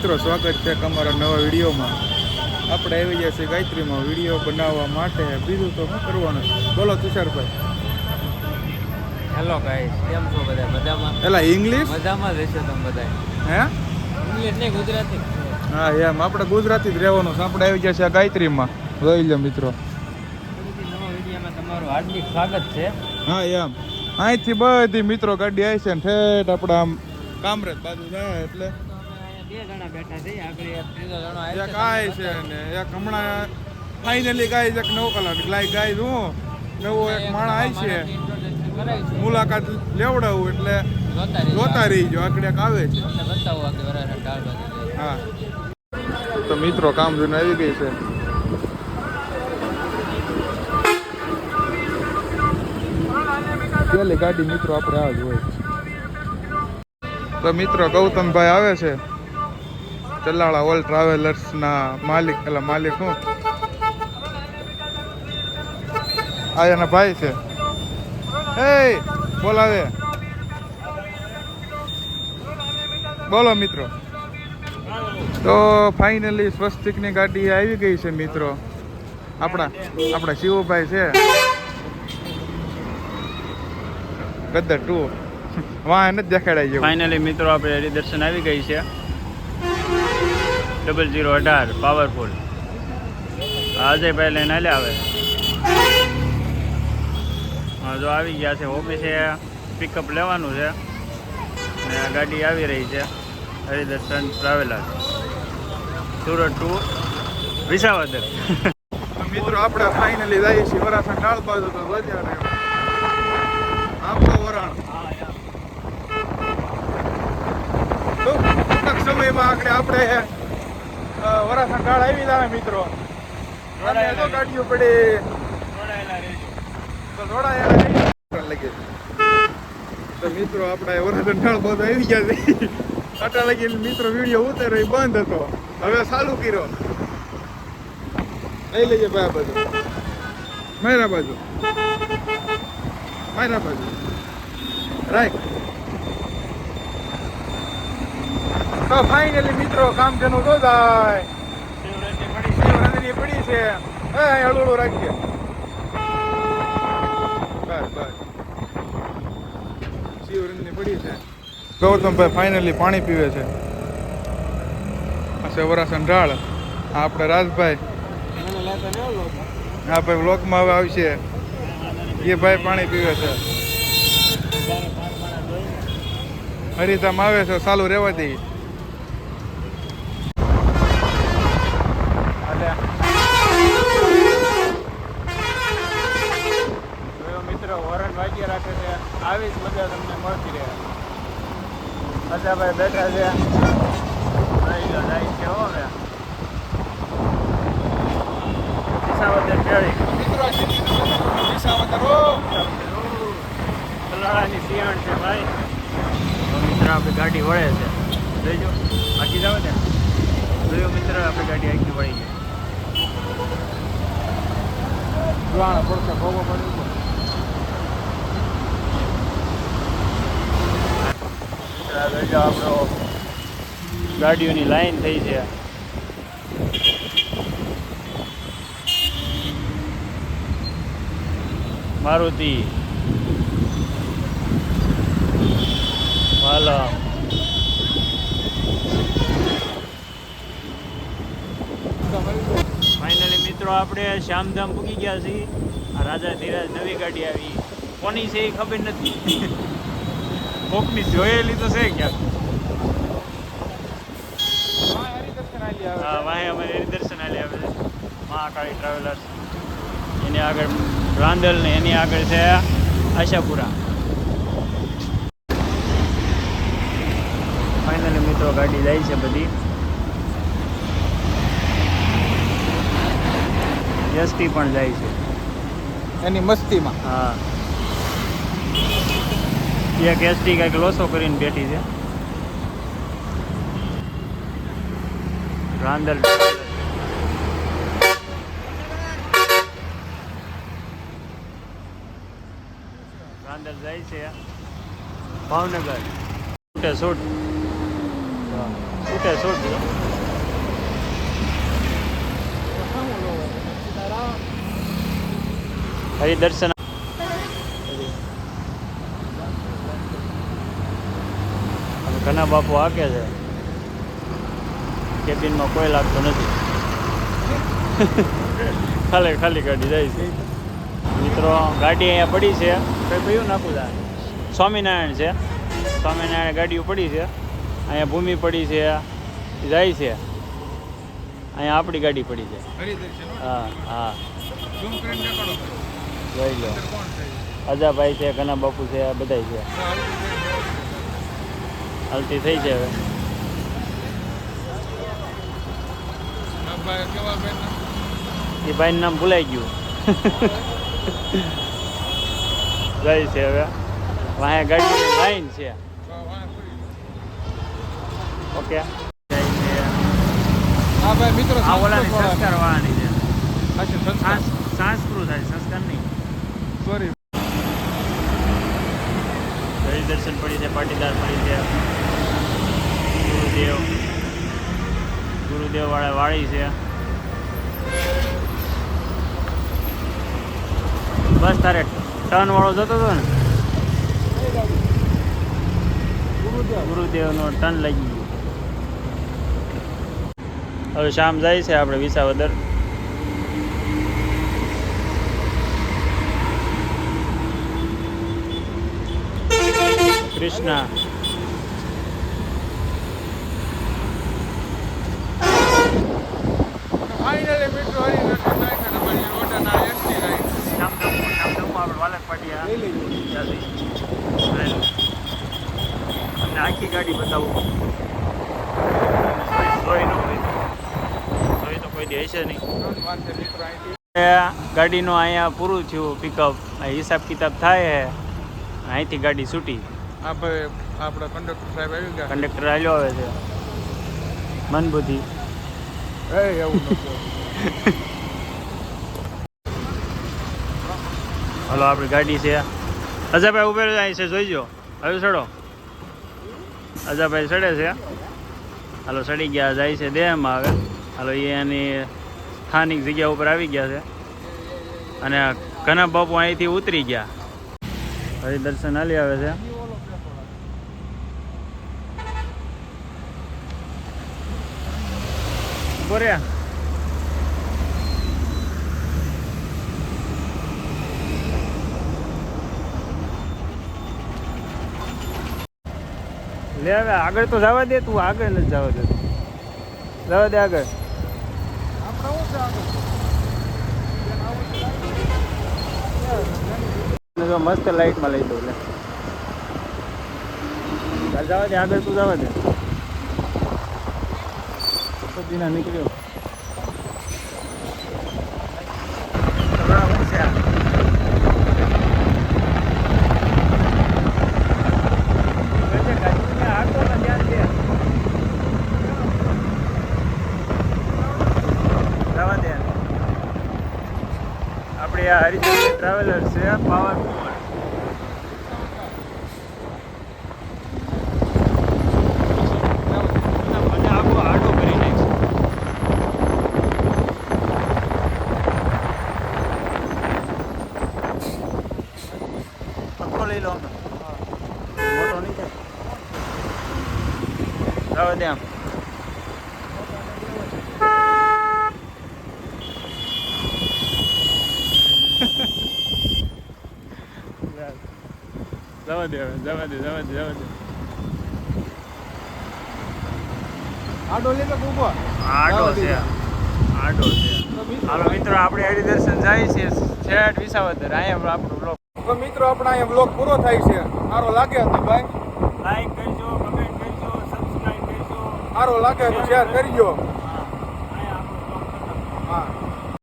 મિત્રો સ્વાગત છે તમારા નવા વિડીયોમાં. આપણે આવી ગયા છીએ ગાયત્રીમાં વિડીયો બનાવવા માટે. બીજું તો શું કરવાનું? બોલો તુષારભાઈ. હેલો ગાઈસ, કેમ છો બધા? મજામાં? એલા ઇંગ્લિશ મજામાં જ હશો તમે બધા? હે ઇંગ્લિશ નહીં, ગુજરાતી. હા એમ આપણે ગુજરાતી જ રહેવાનું છે. આપણે આવી ગયા છીએ ગાયત્રીમાં. જોઈ લો મિત્રો. નવા વિડીયોમાં તમારું હાર્દિક સ્વાગત છે. હા એમ અહીંથી બધી મિત્રો ગાડી આવી છે ને ઠેઠ આપણે આમ કામરેજ બાજુ જાય એટલે બે જણા બેઠા છે. આગળ એક ત્રીજો જણો એક આય છે ને એક હમણાં ફાઇનલી ગાય એક 9 કલાક ગાય હું નવો એક માણસ આવી છે, મુલાકાત લેવડાવું એટલે જોતા રહીજો. આગળ એક આવે છે. હા તો મિત્રો કામ જોઈને આવી ગઈ છે. પેલી ગાડી મિત્રો આપણે આ જ હોય. તો મિત્રો ગૌતમભાઈ આવે છે, ચલાળા ઓલ ટ્રાવેલર્સ ના માલિક. એટલે માલિક હું આ એના ભાઈ છે. હે બોલાવે બોલો મિત્રો. તો ફાઇનલી સ્વસ્તિકની ગાડી આવી ગઈ છે મિત્રો. આપણા શિવભાઈ છે ગદ્દર 2 વાહ એને જ દેખાડાઈ ગયું. ફાઇનલી મિત્રો આપણે હરિદર્શન આવી ગઈ છે. 0018 પાવરફુલ. અજયભાઈ લઈને હાલે આવે. હા જો આવી ગયા છે. ઓફિસે પિકઅપ લેવાનું છે અને આ ગાડી આવી રહી છે. Haridarshan traveller Surat to Visavadar. મિત્રો આપણે ફાઇનલી જઈએ છીએ વરાસણ ઢાળ બાજુ. તો બજાર આપણો વરાણ ટૂંક સમયમાં આપણે વરાસણ ઢાળ આવી જાય મિત્રો. તો ગાડીઓ પડી તો થોડા લાગે. તો મિત્રો આપણે વરાસણ ઢાળ બાજુ આવી ગયા છે. આટા લાગી મિત્રો વિડીયો ઉતારે બંધ હતો, હવે ચાલુ કર્યો. લઈ લેજે ભાઈ બાજુ મારા બાજુ રાઈટ. તો ફાઇનલી મિત્રો કામ તેનું તો જાય. શિવરાત્રી પડી છે. હળું રાખીએ. બસ શિવરાત્રી પડી છે. ગૌતમભાઈ ફાઇનલી પાણી પીવે છે. આ છે વરાસણ ઢાળ. આપણે રાજભાઈ હા ભાઈ વ્લોગમાં હવે આવશે. એ ભાઈ પાણી પીવે છે. હરિધામ આવે છે, ચાલુ રહેવા દઈ. મિત્રો વરણ વાગ્યા રાખે છે. આવી જ મજા તમને મળતી રહે. અજાભાઈ બેઠા છે. જાય છે હવે વિસાવદર કેળી. કલાળાની સિયાણ છે ભાઈ. મિત્ર આપણી ગાડી વળે છે. જોઈજો આખી જાવ ને. જોયો મિત્ર આપણી ગાડી આખી વળી ગઈ. જોવાના પડશે ભોગો પડ્યું. આપણો ગાડીઓની લાઈન થઈ છે. મારુતિ વાલા ફાઇનલી મિત્રો આપણે શ્યામધામ પૂગી ગયા છીએ. આ રાજા ધીરાજ નવી ગાડી આવી. કોની છે એ ખબર નથી. કોકની જોયેલી તો છે ક્યાંક. હા વાહે અમારે હરિદર્શન આલી આવે છે. મહાકાળી ટ્રાવેલર્સ. એની આગળ રાંદલ ને એની આગળ છે આશાપુરા. ફાઇનલી મિત્રો ગાડી જાય છે બધી. એસટી પણ જાય છે એની મસ્તીમાં. હા એક એસટી કંઈક લોસો કરીને બેઠી છે. રાંદલ રાંદલ જાય છે ભાવનગર. શૂટ છૂટે છોડ હરિદર્શન ઘણા બાપુ હાકે છે કેબિનમાં કોઈ લાગતું નથી ખાલી ખાલી ગાડી જાય છે મિત્રો ગાડી અહીંયા પડી છે કઈ કયું નાખું તા સ્વામિનારાયણ છે સ્વામિનારાયણ ગાડીઓ પડી છે અહીંયા ભૂમિ પડી છે જાય છે અહીંયા આપણી ગાડી પડી છે હા હા જોઈ લો અજાભાઈ છે ઘણા બાપુ છે આ બધાય છે હાલતી થઈ છે હવે એ ભાઈનું નામ ભૂલાઈ ગયું જાય છે હવે વાંહે ગાડીની લાઈન છે ઓકે હા ભાઈ મિત્રો આ ઓલાની સંસ્કાર વાળાની છે સંસ્કાર સંસ્કૃત થાય સંસ્કાર નહીં સોરી હરિદર્શન પડી છે પાટીદાર પડી છે ગુરુદેવ વાળા વાળી છે બસ તારે ટર્ન વાળો જતો હતો ને ગુરુદેવનો ટર્ન લાગી ગયો હવે શામ જાય છે આપણે વિસાવદર કૃષ્ણા ફાઇનલી મિત્રો હરિદર્શન થાય છે તમારી ઓટાના એસટી રાઈડ આપણે વાલક પાટિયા લઈ લેજો અને આખી ગાડી બતાવું જોઈ ન હોય જોઈ તો કોઈ દે છે નહીં મિત્રો અહીંથી ગાડીનું અહીંયા પૂરું થયું પિકઅપ હિસાબ કિતાબ થાય અહીંથી ગાડી છૂટી આપણે આપણા કંડક્ટર સાહેબ આવી ગયા કંડક્ટર આલ્યો આવે છે મનબુદ્ધિ એ એવું નતું હલો આપણી ગાડી છે અજાભાઈ ઉભેર અહીં છે જોઈજો હવે ચડો અજાભાઈ ચડે છે હાલો ચડી ગયા જાય છે દેહમાં હવે હાલો એ એની સ્થાનિક જગ્યા ઉપર આવી ગયા છે અને ઘણા બાપુ અહીંથી ઉતરી ગયા હરિદર્શન હાલી આવે છે બોર્યા લે હવે આગળ તો જવા દે તું આગળ નથી જવા દે જવા દે આગળ આપણે શું છે મસ્ત લાઈટમાં લઈ દઉં લે જવા દે આગળ તું જવા દે દીના નીકળ્યો આપણે આ હરિચંદ્ર ટ્રાવેલર છે પાવરફુલ મને આખો આટો કરી નાખશે પક્કો લઈ લો મોટો નહીં થાય જવા દે આમ જવા દે આડો લે તો ઊભો આડો છે હાલો મિત્રો આપણે હરિદર્શન જાય છે છેટ વિસાવદર અહીંયા આપણો બ્લોગ તો મિત્રો આપણે અહીંયા બ્લોગ પૂરો થાય છે સારો લાગે તો ભાઈ લાઈક કરજો કમેન્ટ કરજો સબસ્ક્રાઇબ કરજો સારો લાગે તો શેર કરજો